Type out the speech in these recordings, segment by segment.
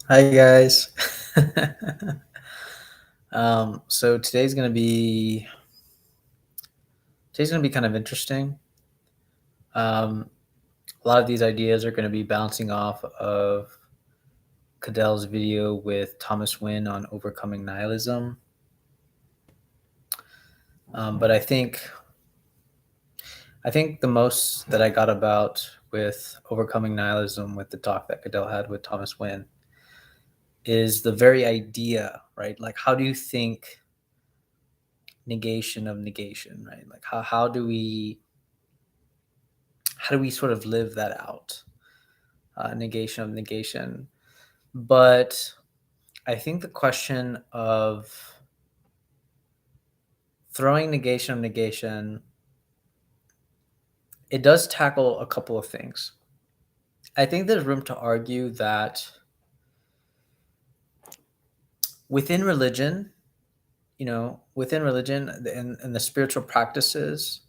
Hi guys. So today's gonna be kind of interesting. Um, a lot of these ideas are gonna be bouncing off of Cadell's video with Thomas Wynn on overcoming nihilism. But I think the most that I got about with overcoming nihilism with the talk that Cadell had with Thomas Wynn is the very idea, right? Like, how do you think negation of negation, right? Like, how do we sort of live that out? Negation of negation. But I think the question of throwing negation of negation, it does tackle a couple of things. I think there's room to argue that within religion, within religion and the spiritual practices,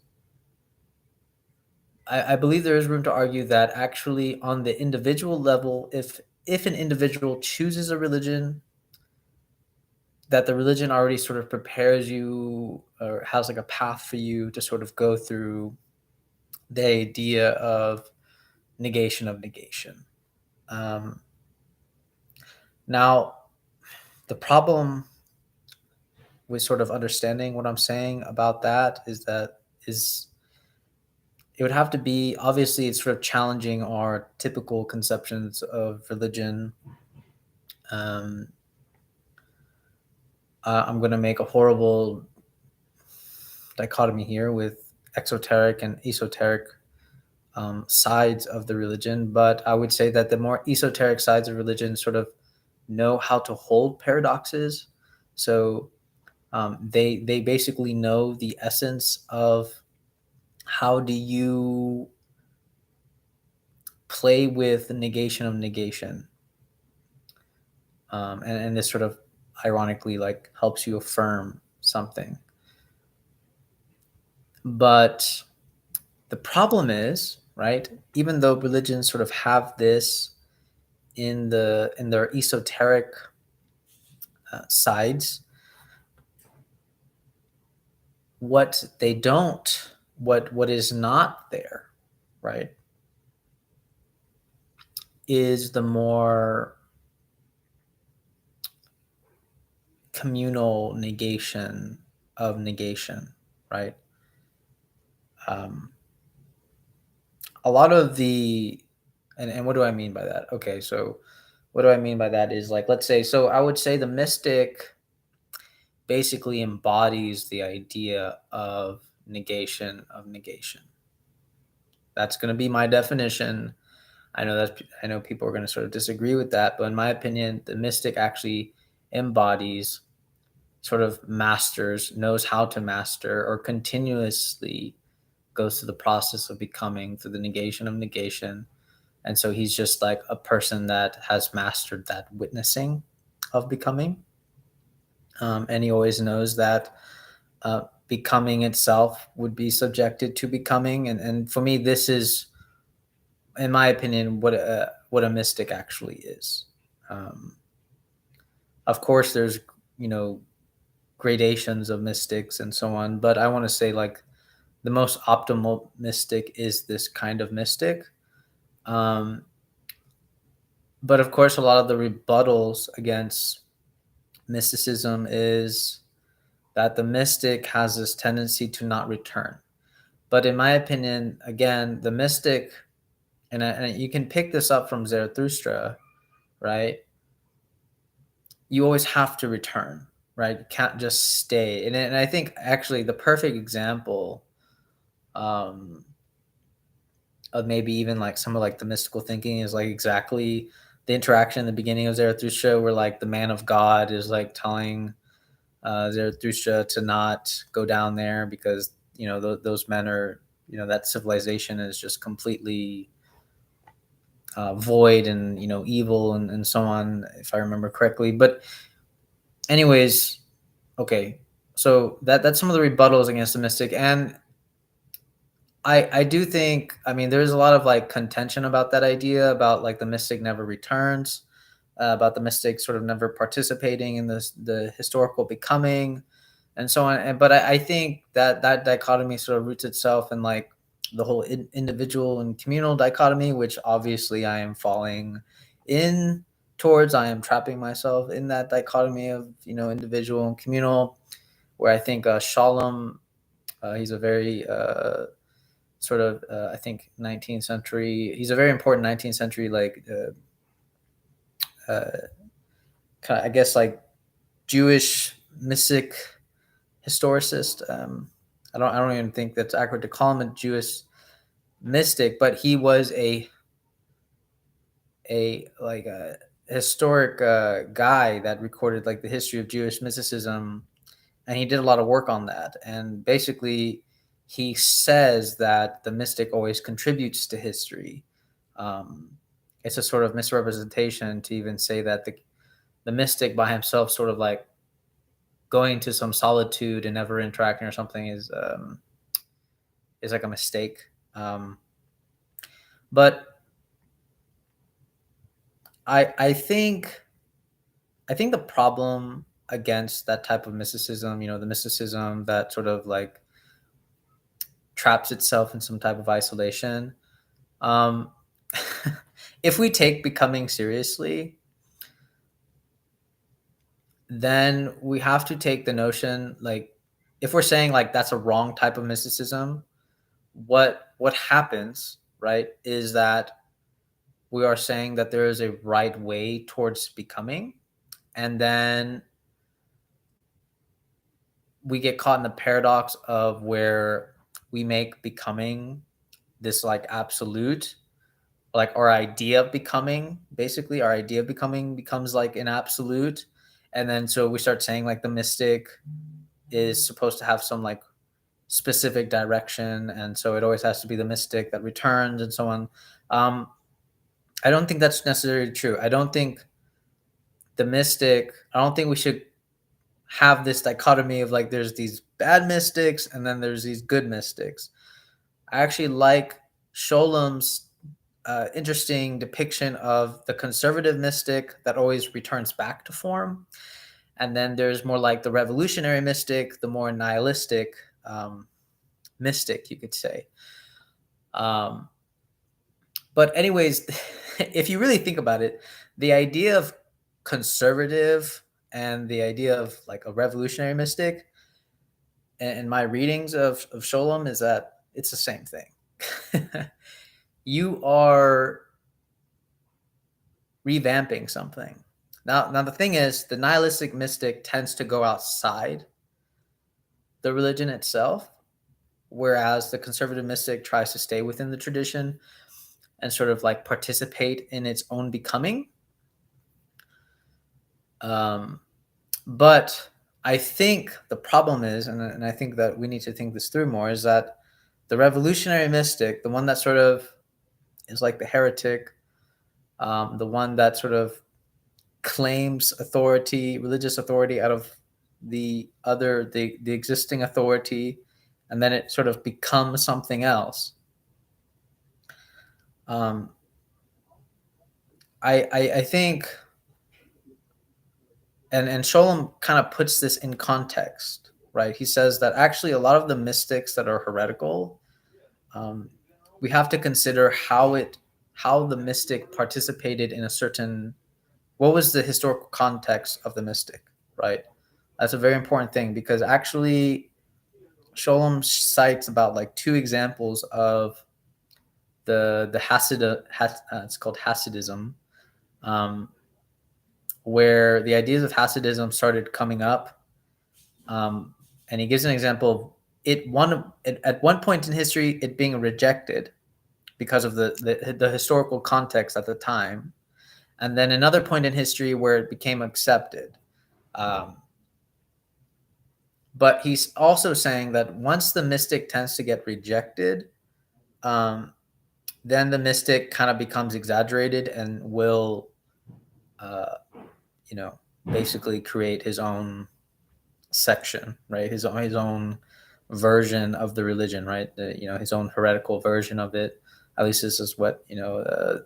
I believe there is room to argue that actually on the individual level, if an individual chooses a religion, that the religion already sort of prepares you or has like a path for you to sort of go through the idea of negation of negation. Um, Now, the problem with sort of understanding what I'm saying about that is it would have to be, obviously it's sort of challenging our typical conceptions of religion. Um, I'm going to make a horrible dichotomy here with exoteric and esoteric sides of the religion, but I would say that the more esoteric sides of religion sort of know how to hold paradoxes. So they basically know the essence of how do you play with the negation of negation, and this sort of ironically like helps you affirm something. But the problem is, right, even though religions sort of have this in their esoteric sides, what they don't, what is not there, right, is the more communal negation of negation, right? Um, a lot of the and what do I mean by that? Okay, so what do I mean by that is, like, let's say, so I would say the mystic basically embodies the idea of negation of negation. That's going to be my definition. I know people are going to sort of disagree with that, but in my opinion, the mystic actually embodies, sort of masters, knows how to master, or continuously goes through the process of becoming through the negation of negation. And so he's just like a person that has mastered that witnessing of becoming. And he always knows that becoming itself would be subjected to becoming. And for me, this is, in my opinion, what a mystic actually is. Um, of course, there's, you know, gradations of mystics and so on, but I want to say, like, the most optimal mystic is this kind of mystic. Um, but of course, a lot of the rebuttals against mysticism is that the mystic has this tendency to not return. But in my opinion, again, the mystic, and you can pick this up from Zarathustra, right? You always have to return, right? You can't just stay. And I think actually the perfect example, um, of maybe even like some of like the mystical thinking is like exactly the interaction in the beginning of Zarathustra, where like the man of God is like telling Zarathustra to not go down there because, those men are, that civilization is just completely void and, evil, and so on, if I remember correctly. But anyways, okay, so that's some of the rebuttals against the mystic. And I do think, I mean, there's a lot of like contention about that idea about like the mystic never returns. about the mystic sort of never participating in the historical becoming, and so on. And but I think that that dichotomy sort of roots itself in like the whole individual and communal dichotomy, which obviously I am falling in towards. I am trapping myself in that dichotomy of individual and communal, where I think Shalom, he's a very sort of I think 19th century. He's a very important 19th century like kind of, I guess like Jewish mystic historicist. I don't even think that's accurate to call him a Jewish mystic, but he was a like a historic guy that recorded like the history of Jewish mysticism, and he did a lot of work on that. And basically, he says that the mystic always contributes to history. Um, it's a sort of misrepresentation to even say that the mystic by himself, sort of like going to some solitude and never interacting or something, is like a mistake. But I think the problem against that type of mysticism, the mysticism that sort of like traps itself in some type of isolation. Um, if we take becoming seriously, then we have to take the notion like if we're saying like that's a wrong type of mysticism, what happens, right, is that we are saying that there is a right way towards becoming, and then we get caught in the paradox of where we make becoming this like absolute, like our idea of becoming, basically our idea of becoming becomes like an absolute. And then so we start saying like the mystic is supposed to have some like specific direction, and so it always has to be the mystic that returns and so on. I don't think that's necessarily true. I don't think we should have this dichotomy of like there's these bad mystics and then there's these good mystics. I actually like Sholom's interesting depiction of the conservative mystic that always returns back to form. And then there's more like the revolutionary mystic, the more nihilistic mystic, you could say. Um, but, anyways, if you really think about it, the idea of conservative and the idea of like a revolutionary mystic, and my readings of Sholem, is that it's the same thing. You are revamping something. Now the thing is, the nihilistic mystic tends to go outside the religion itself, whereas the conservative mystic tries to stay within the tradition and sort of like participate in its own becoming. Um, but I think the problem is, and I think that we need to think this through more, is that the revolutionary mystic, the one that sort of is like the heretic, the one that sort of claims authority, religious authority out of the existing authority, and then it sort of becomes something else. Um, I think, and Sholem kind of puts this in context, right? He says that actually a lot of the mystics that are heretical, um, we have to consider how the mystic participated in a certain, what was the historical context of the mystic, right? That's a very important thing, because actually Sholem cites about like two examples of the it's called Hasidism, um, where the ideas of Hasidism started coming up. And he gives an example of at one point in history it being rejected because of the historical context at the time, and then another point in history where it became accepted. Um, but he's also saying that once the mystic tends to get rejected, um, then the mystic kind of becomes exaggerated and will, uh, you know, basically create his own section, right? His own version of the religion, right? His own heretical version of it. At least this is what the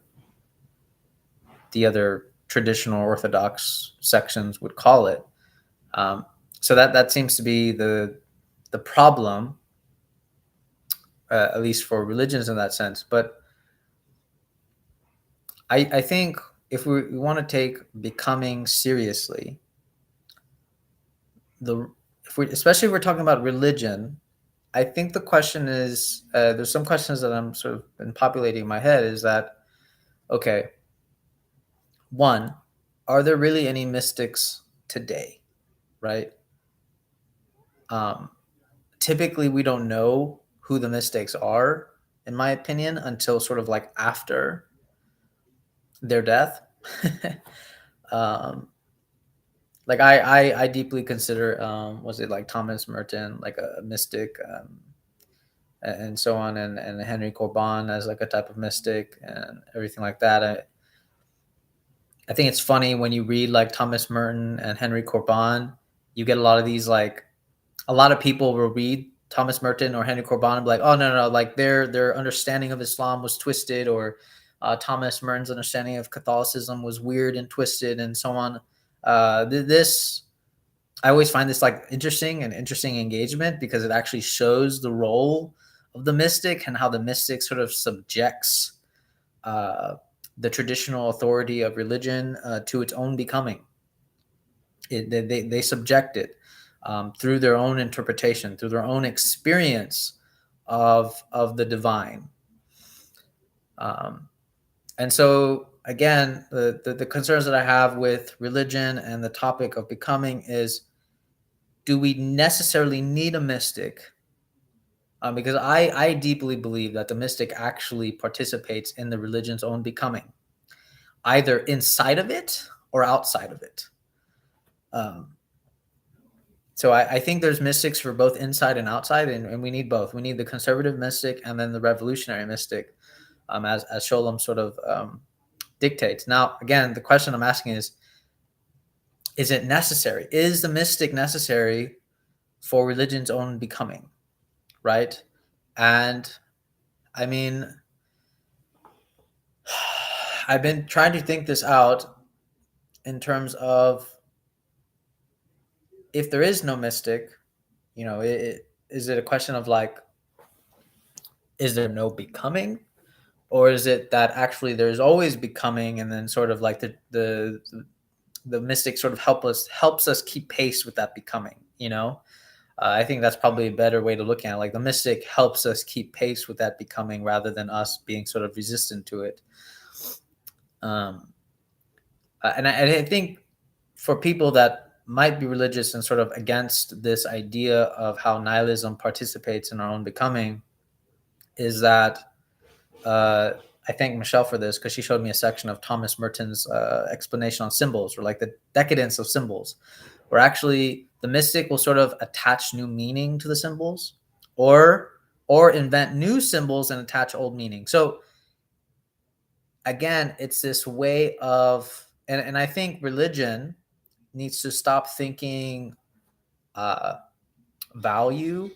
other traditional Orthodox sections would call it. So that seems to be the problem, at least for religions in that sense. But I think if we want to take becoming seriously, especially if we're talking about religion, I think the question is, there's some questions that I'm sort of been populating in my head, is that, okay, one, are there really any mystics today, right? Um, Typically, we don't know who the mystics are, in my opinion, until sort of like after their death. um, like I deeply consider, was it like Thomas Merton like a mystic, and so on, and Henry Corbin as like a type of mystic and everything like that. I think it's funny when you read like Thomas Merton and Henry Corbin, you get a lot of these, like, a lot of people will read Thomas Merton or Henry Corbin and be like, oh no, like their understanding of Islam was twisted, or Thomas Merton's understanding of Catholicism was weird and twisted, and so on. This I always find this like interesting engagement, because it actually shows the role of the mystic and how the mystic sort of subjects uh, the traditional authority of religion to its own becoming. They subject it through their own interpretation, through their own experience of the divine. Um, and so again, the concerns that I have with religion and the topic of becoming is, do we necessarily need a mystic? Because I deeply believe that the mystic actually participates in the religion's own becoming, either inside of it or outside of it. Um, so I think there's mystics for both inside and outside, and we need both. We need the conservative mystic and then the revolutionary mystic, as Sholem sort of dictates. Now, again, the question I'm asking is it necessary? Is the mystic necessary for religion's own becoming, right? And I mean, I've been trying to think this out in terms of, if there is no mystic, is it a question of like, is there no becoming? Or is it that actually there's always becoming, and then sort of like the mystic sort of helps us keep pace with that becoming, I think that's probably a better way to look at it. Like, the mystic helps us keep pace with that becoming, rather than us being sort of resistant to it. um and I think for people that might be religious and sort of against this idea of how nihilism participates in our own becoming, is that uh, I thank Michelle for this, because she showed me a section of Thomas Merton's explanation on symbols, or like the decadence of symbols, where actually the mystic will sort of attach new meaning to the symbols, or invent new symbols and attach old meaning. So again, it's this way of, and I think religion needs to stop thinking uh, value.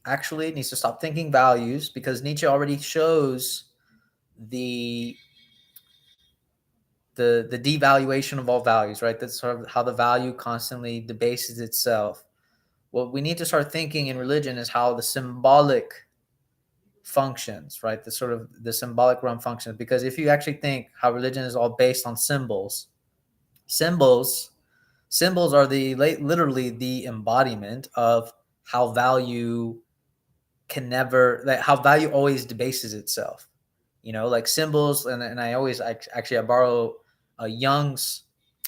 Actually, it needs to stop thinking values, because Nietzsche already shows the the devaluation of all values, right? That's sort of how the value constantly debases itself. What we need to start thinking in religion is how the symbolic functions, right? The sort of the symbolic realm functions. Because if you actually think how religion is all based on symbols, symbols symbols are literally the embodiment of how value can never, like, how value always debases itself. Like symbols, and I borrow Jung's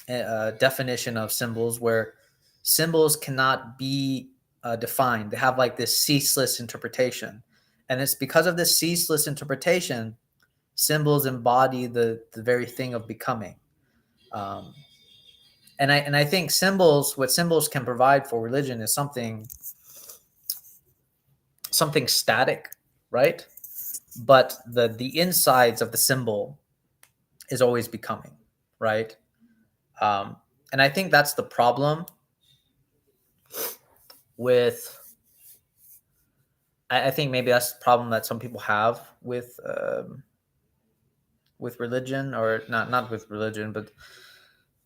definition of symbols, where symbols cannot be defined. They have like this ceaseless interpretation, and it's because of this ceaseless interpretation, symbols embody the very thing of becoming. um, and I think what symbols can provide for religion is something static, right? But the insides of the symbol is always becoming, right? Um, and I think that's the problem with. I think maybe that's the problem that some people have with with religion, or not with religion, but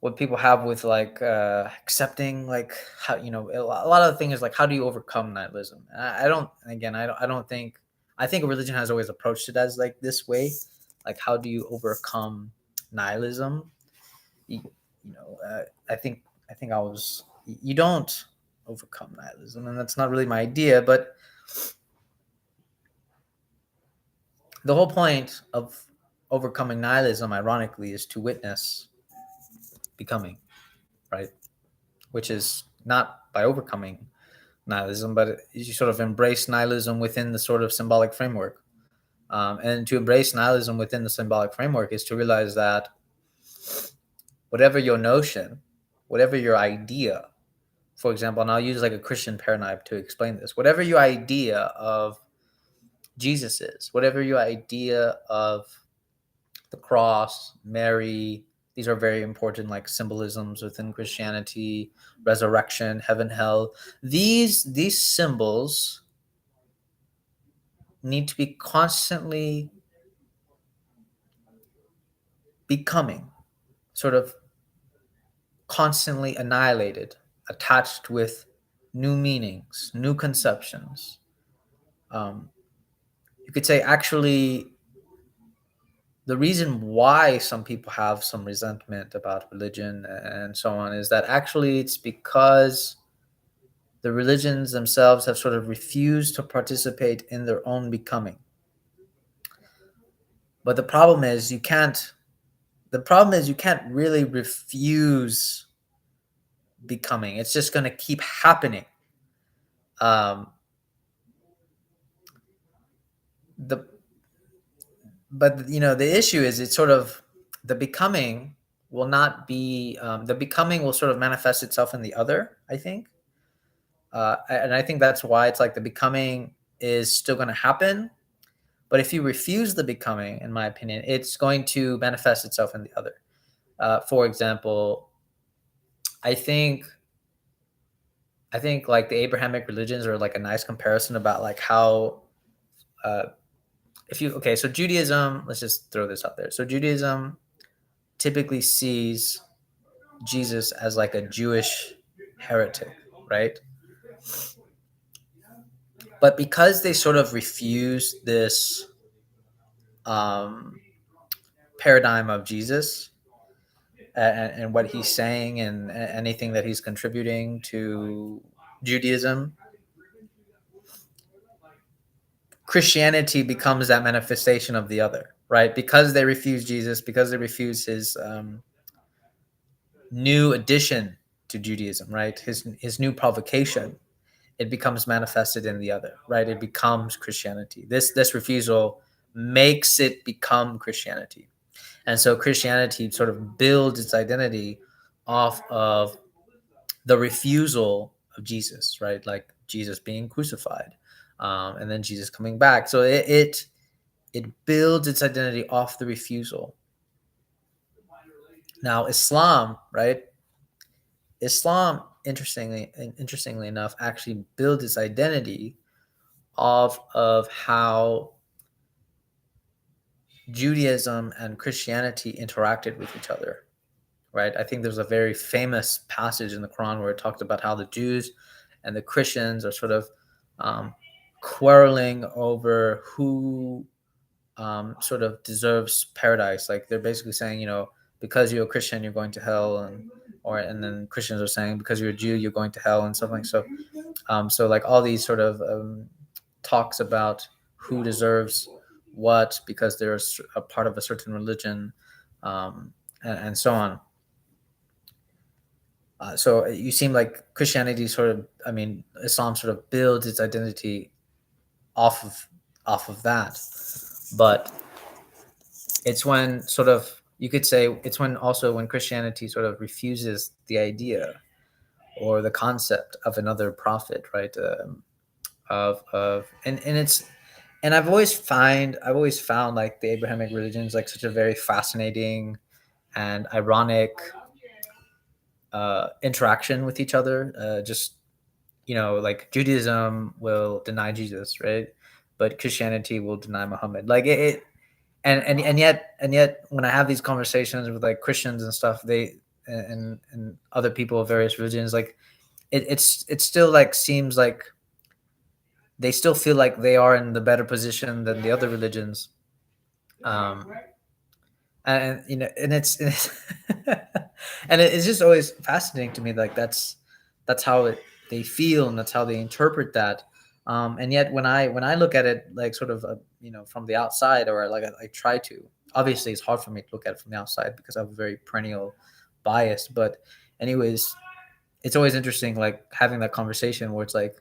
what people have with like accepting, like how, a lot of the thing is like, how do you overcome nihilism? I don't, again, I don't think, I think religion has always approached it as like this way, like how do you overcome nihilism? you, I think I was, you don't overcome nihilism, and that's not really my idea. But the whole point of overcoming nihilism, ironically, is to witness becoming, right? Which is not by overcoming nihilism, but you sort of embrace nihilism within the sort of symbolic framework. And to embrace nihilism within the symbolic framework is to realize that whatever your notion, whatever your idea, for example, and I'll use like a Christian paradigm to explain this, whatever your idea of Jesus is, whatever your idea of the cross, Mary, these are very important like symbolisms within Christianity, resurrection, heaven, hell. These symbols need to be constantly becoming, sort of constantly annihilated, attached with new meanings, new conceptions. Um, you could say actually the reason why some people have some resentment about religion and so on is that actually it's because the religions themselves have sort of refused to participate in their own becoming. But the problem is you can't really refuse becoming. It's just going to keep happening. Um, the but the issue is it's sort of the becoming will not be the becoming will sort of manifest itself in the other, I think. And I think that's why it's like the becoming is still going to happen. But if you refuse the becoming, in my opinion, it's going to manifest itself in the other. For example, I think I think like the Abrahamic religions are like a nice comparison about like how uh, if you okay, so Judaism, let's just throw this out there. So Judaism typically sees Jesus as like a Jewish heretic, right? But because they sort of refuse this um, paradigm of Jesus and what he's saying and anything that he's contributing to Judaism, Christianity becomes that manifestation of the other, right? Because they refuse Jesus, because they refuse his new addition to Judaism, right? His new provocation, it becomes manifested in the other, right? It becomes Christianity. This refusal makes it become Christianity. And so Christianity sort of builds its identity off of the refusal of Jesus, right? Like Jesus being crucified, and then Jesus coming back. So it builds its identity off the refusal. Now Islam, right? Islam, interestingly enough, actually builds its identity off of how Judaism and Christianity interacted with each other, right? I think there's a very famous passage in the Quran where it talked about how the Jews and the Christians are sort of um, quarreling over who sort of deserves paradise. Like they're basically saying, because you're a Christian, you're going to hell, and then Christians are saying because you're a Jew, you're going to hell, and stuff like so. So like all these sort of talks about who deserves what because they're a part of a certain religion, and so on. So you seem like Christianity sort of, I mean, Islam sort of builds its identity off of that, but it's when sort of you could say it's when also when Christianity sort of refuses the idea or the concept of another prophet, right? And it's and I've always found like the Abrahamic religions like such a very fascinating and ironic interaction with each other. Just like Judaism will deny Jesus, right? But Christianity will deny Muhammad. Like it and yet when I have these conversations with like Christians and stuff, and other people of various religions, like it still like seems like they still feel like they are in the better position than the other religions. um and you know, and it's and it's just always fascinating to me, like that's how they feel, and that's how they interpret that. And yet when I look at it, like sort of from the outside, or like I try to, obviously it's hard for me to look at it from the outside because I have a very perennial bias, but anyways, it's always interesting like having that conversation where it's like,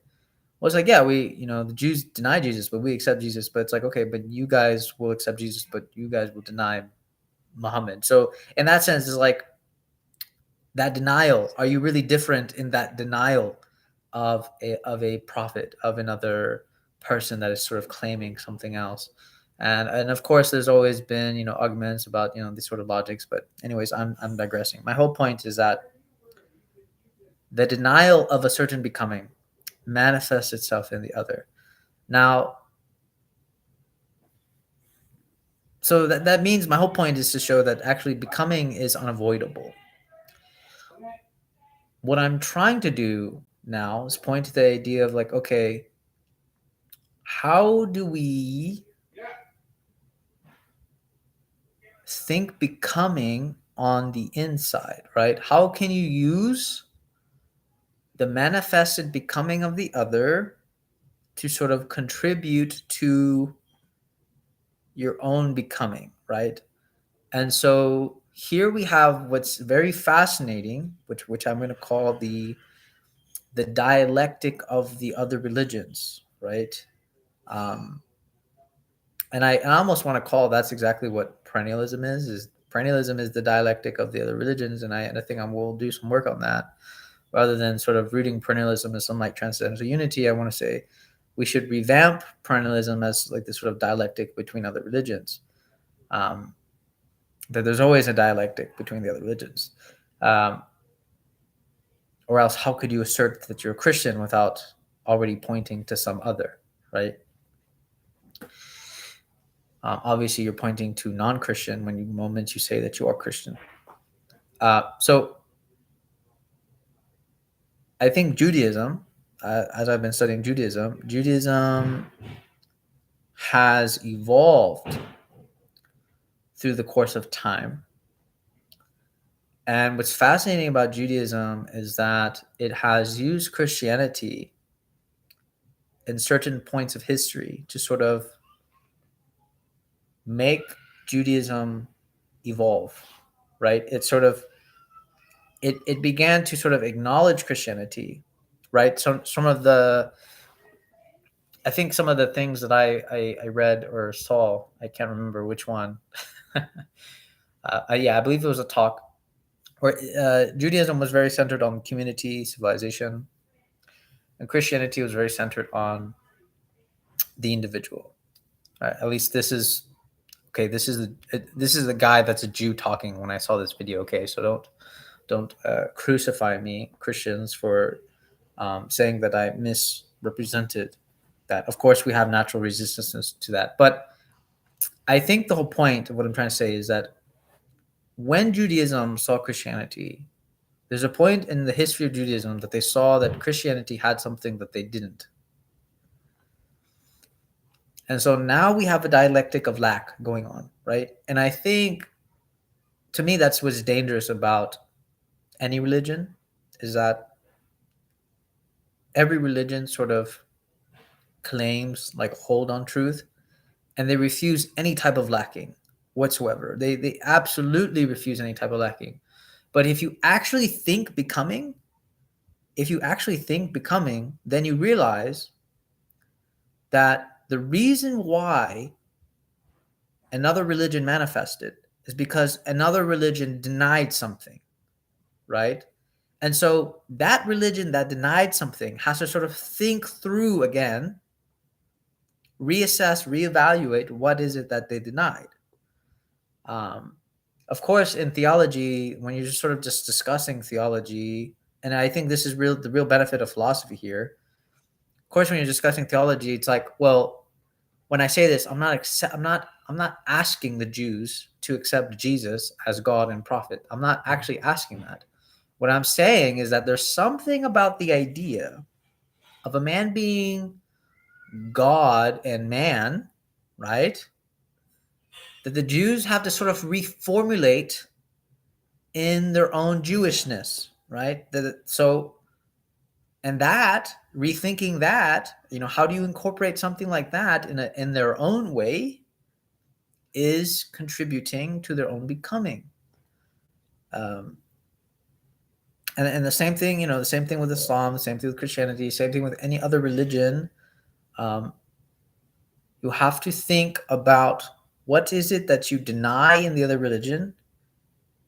well, it's like, yeah, the Jews deny Jesus, but we accept Jesus. But it's like, okay, but you guys will accept Jesus, but you guys will deny Muhammad. So in that sense, it's like that denial. Are you really different in that denial of a prophet, of another person that is sort of claiming something else? And of course, there's always been arguments about these sort of logics. But anyways, I'm digressing. My whole point is that the denial of a certain becoming manifests itself in the other. Now, so that means my whole point is to show that actually becoming is unavoidable. What I'm trying to do now is point to the idea of like, okay, how do we think becoming on the inside, right? How can you use the manifested becoming of the other to sort of contribute to your own becoming, right? And so here we have what's very fascinating, which I'm going to call the dialectic of the other religions, right? Um, and I almost want to call that's exactly what perennialism is. Is perennialism is the dialectic of the other religions, and I think I will do some work on that rather than sort of rooting perennialism as some like transcendental unity. I want to say we should revamp perennialism as like this sort of dialectic between other religions. That there's always a dialectic between the other religions. Or else how could you assert that you're a Christian without already pointing to some other, right? Obviously, you're pointing to non-Christian when moments you say that you are Christian. So I think Judaism, as I've been studying Judaism has evolved through the course of time. And what's fascinating about Judaism is that it has used Christianity in certain points of history to sort of make Judaism evolve, right? It began to sort of acknowledge Christianity, right? I think some of the things that I read or saw, I can't remember which one. Yeah, I believe it was a talk where Judaism was very centered on community, civilization, and Christianity was very centered on the individual. At least this is okay. This is the guy that's a Jew talking when I saw this video. Okay, so don't crucify me, Christians, for saying that I misrepresented that. Of course, we have natural resistance to that, but I think the whole point of what I'm trying to say is that when Judaism saw Christianity, there's a point in the history of Judaism that they saw that Christianity had something that they didn't. And so now we have a dialectic of lack going on, right? And I think, to me, that's what's dangerous about any religion, is that every religion sort of claims like hold on truth, and they refuse any type of lacking whatsoever. They absolutely refuse any type of lacking. But if you actually think becoming, then you realize that the reason why another religion manifested is because another religion denied something, right? And so that religion that denied something has to sort of think through again, reassess, reevaluate what is it that they denied. Of course, in theology, when you're just sort of just discussing theology, and I think this is the real benefit of philosophy here. Of course, when you're discussing theology, it's like, well, when I say this, I'm not not asking the Jews to accept Jesus as God and prophet. I'm not actually asking that. What I'm saying is that there's something about the idea of a man being God and man, right? That the Jews have to sort of reformulate in their own Jewishness, right? So, and that rethinking that, how do you incorporate something like that in their own way is contributing to their own becoming. Um, and the same thing, the same thing with Islam, the same thing with Christianity, same thing with any other religion. Um, you have to think about what is it that you deny in the other religion,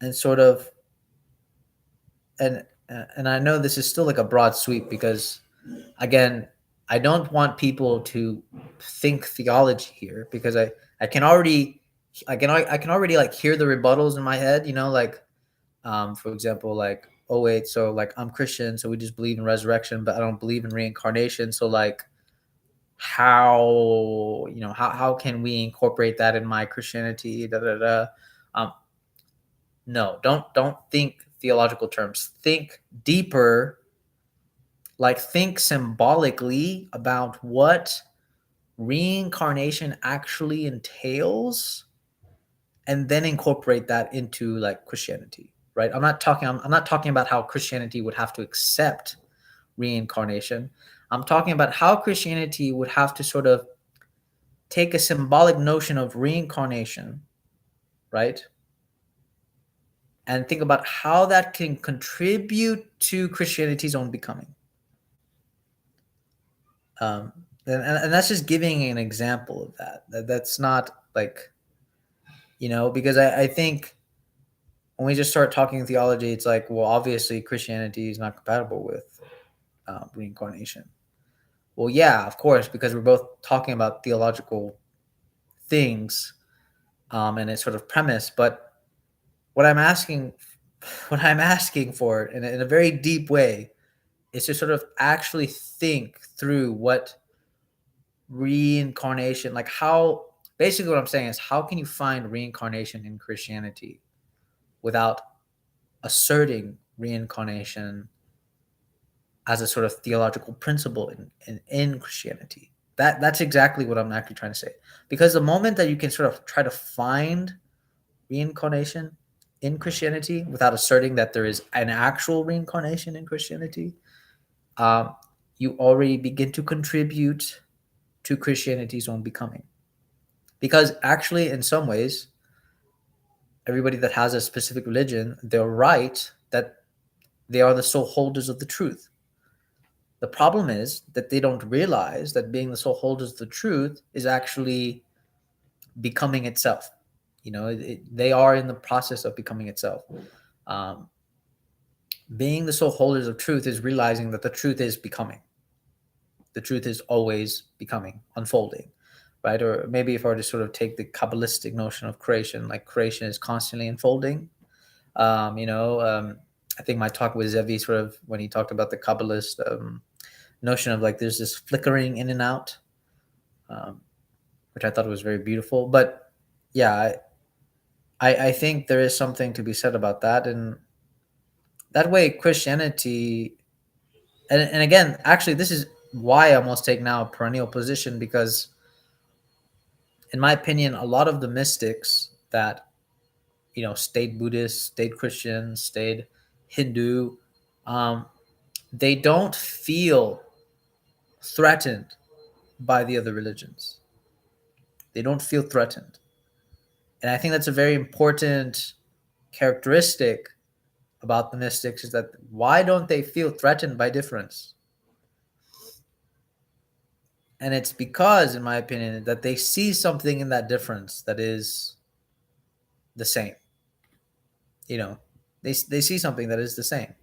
and sort of, and I know this is still like a broad sweep, because again, I don't want people to think theology here, because I can already I can already like hear the rebuttals in my head, like for example, like, oh wait, so like I'm Christian, so we just believe in resurrection, but I don't believe in reincarnation. So like, how can we incorporate that in my Christianity? Da, da, da. Um, no, don't think theological terms. Think deeper. Like, think symbolically about what reincarnation actually entails, and then incorporate that into like Christianity, right? I'm not talking about how Christianity would have to accept reincarnation. I'm talking about how Christianity would have to sort of take a symbolic notion of reincarnation, right? And think about how that can contribute to Christianity's own becoming. Um, and that's just giving an example of that's not like, because I think when we just start talking theology, it's like, well, obviously Christianity is not compatible with reincarnation. Well, yeah, of course, because we're both talking about theological things, and it's sort of premise. But what I'm asking, what I'm asking for in a very deep way, is to sort of actually think through what reincarnation, like how, basically what I'm saying is, how can you find reincarnation in Christianity without asserting reincarnation as a sort of theological principle in Christianity? That's exactly what I'm actually trying to say. Because the moment that you can sort of try to find reincarnation in Christianity without asserting that there is an actual reincarnation in Christianity, um, you already begin to contribute to Christianity's own becoming. Because actually, in some ways, everybody that has a specific religion, they're right that they are the sole holders of the truth. The problem is that they don't realize that being the sole holders of the truth is actually becoming itself. They are in the process of becoming itself. Um, being the sole holders of truth is realizing that the truth is becoming. The truth is always becoming, unfolding, right? Or maybe if I were to sort of take the Kabbalistic notion of creation, like creation is constantly unfolding. Um, you know, um, I think my talk with Zevi, sort of when he talked about the Kabbalist notion of like there's this flickering in and out, um, which I thought was very beautiful. But yeah, I think there is something to be said about that, and that way Christianity, and again, actually, this is why I almost take now a perennial position, because in my opinion, a lot of the mystics that stayed Buddhist, stayed Christian, stayed Hindu, um, they don't feel threatened by the other religions. They don't feel threatened, and I think that's a very important characteristic about the mystics, is that why don't they feel threatened by difference? And it's because, in my opinion, that they see something in that difference that is the same. They see something that is the same.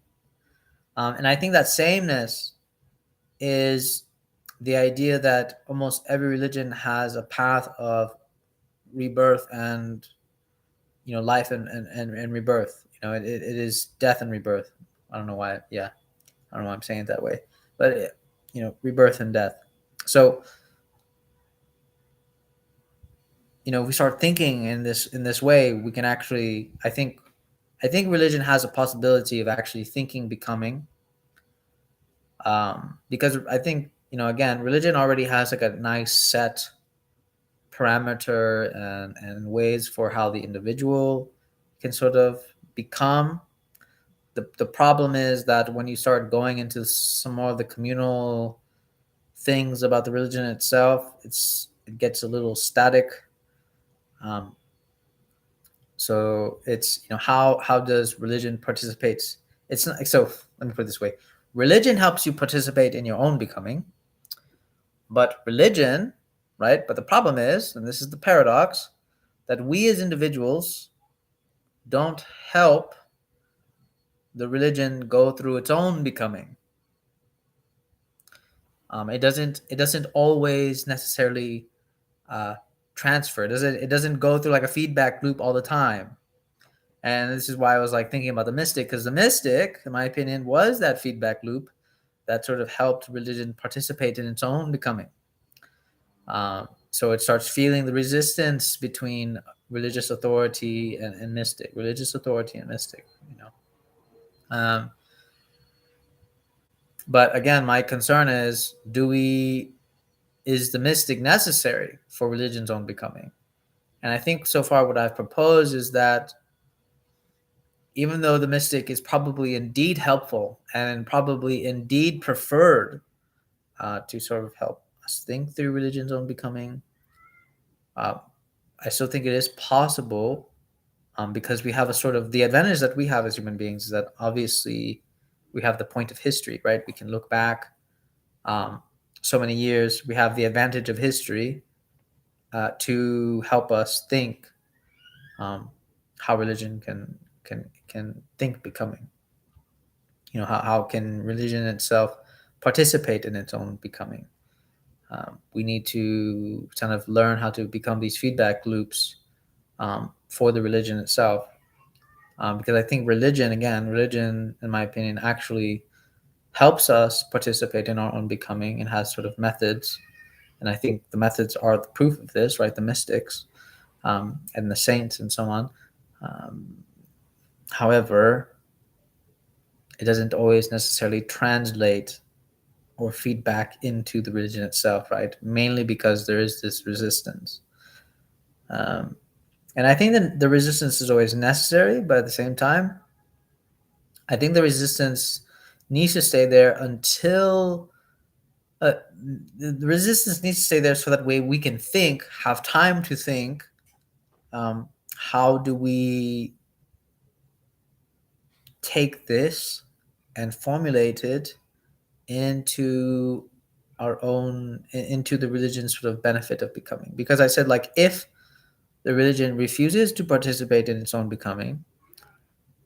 And I think that sameness is the idea that almost every religion has a path of rebirth and life and rebirth. It is death and rebirth. I don't know why. Yeah, I don't know why I'm saying it that way, but rebirth and death. So if we start thinking in this way, we can actually, I think religion has a possibility of actually thinking becoming, because I think, again, religion already has like a nice set parameter and ways for how the individual can sort of become. The problem is that when you start going into some more of the communal things about the religion itself, it gets a little static. Um, so it's, how does religion participates? It's not so. Let me put it this way: religion helps you participate in your own becoming, but religion, right? But the problem is, and this is the paradox, that we as individuals don't help the religion go through its own becoming. It doesn't always necessarily uh, transfer. It doesn't go through like a feedback loop all the time. And this is why I was like thinking about the mystic, because the mystic, in my opinion, was that feedback loop that sort of helped religion participate in its own becoming. So it starts feeling the resistance between religious authority and mystic, religious authority and mystic. But again, my concern is: is the mystic necessary for religion's own becoming? And I think so far what I've proposed is that even though the mystic is probably indeed helpful and probably indeed preferred to sort of help us think through religion's own becoming, uh, I still think it is possible, because we have a sort of, the advantage that we have as human beings is that obviously we have the point of history, right? We can look back um, so many years. We have the advantage of history to help us think how religion can think becoming. How can religion itself participate in its own becoming? We need to kind of learn how to become these feedback loops for the religion itself, because I think religion, in my opinion, actually helps us participate in our own becoming and has sort of methods. And I think the methods are the proof of this, right? The mystics and the saints and so on. However, it doesn't always necessarily translate or feedback into the religion itself, right? Mainly because there is this resistance. Um, and I think that the resistance is always necessary, but at the same time, I think the resistance needs to stay there until the resistance needs to stay there so that way we can think, have time to think. How do we take this and formulate it into into the religion's sort of benefit of becoming? Because I said, like, if the religion refuses to participate in its own becoming,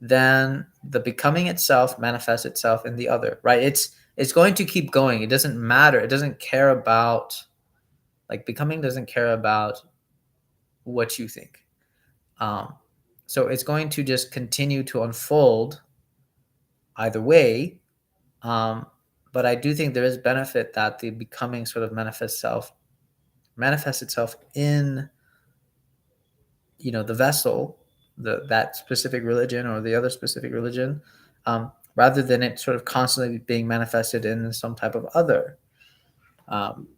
then the becoming itself manifests itself in the other, right? It's going to keep going. It doesn't matter. It doesn't care about, like, becoming doesn't care about what you think. Um, so it's going to just continue to unfold either way. Um, but I do think there is benefit that the becoming sort of manifests itself in, the vessel, that specific religion or the other specific religion, rather than it sort of constantly being manifested in some type of other. Um,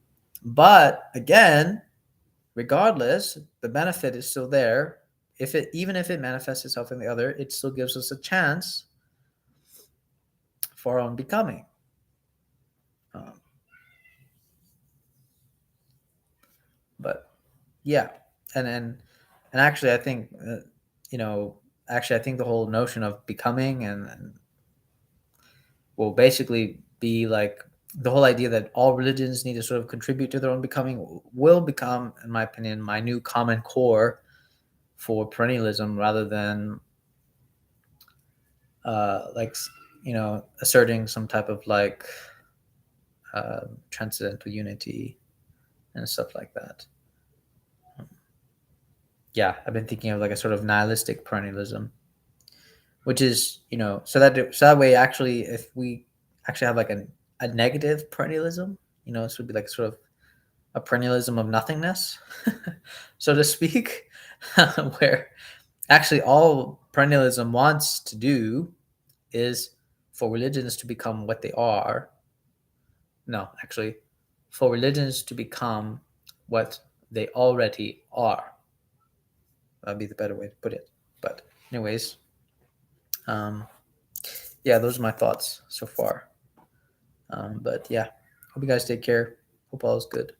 but again, regardless, the benefit is still there. Even if it manifests itself in the other, it still gives us a chance for our own becoming. Um, but yeah, and actually, I think actually, I think the whole notion of becoming and will basically be like the whole idea that all religions need to sort of contribute to their own becoming will become, in my opinion, my new common core for perennialism, rather than like asserting some type of like transcendental unity and stuff like that. Yeah, I've been thinking of like a sort of nihilistic perennialism, which is, so that way, actually, if we actually have like a negative perennialism, this would be like sort of a perennialism of nothingness, so to speak, where actually all perennialism wants to do is for religions to become what they are. No, actually, for religions to become what they already are. That'd be the better way to put it. But, anyways, um, yeah, those are my thoughts so far. But yeah, hope you guys take care. Hope all is good.